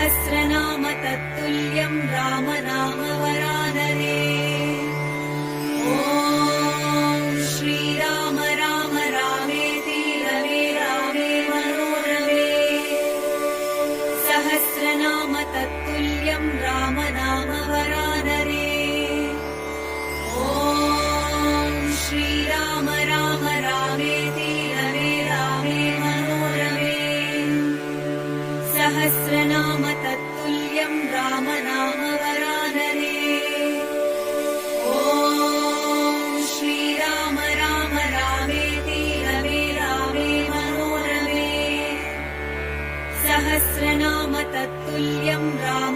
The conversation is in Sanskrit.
सहस्रनाम तत्तुल्यं रामनाम वरानने। ॐ श्रीराम राम रामेति रमे रामे मनोरमे। सहस्रनाम तत्तुल्यं रामनाम वरानने। ॐ श्रीराम राम रामेति रमे रामे मनोरमे। सहस्रनाम तत्तुल्यं रामनाम वरानने। ॐ श्रीराम राम रामेति रमे रामे मनोरमे। सहस्रनाम तत्तुल्यं राम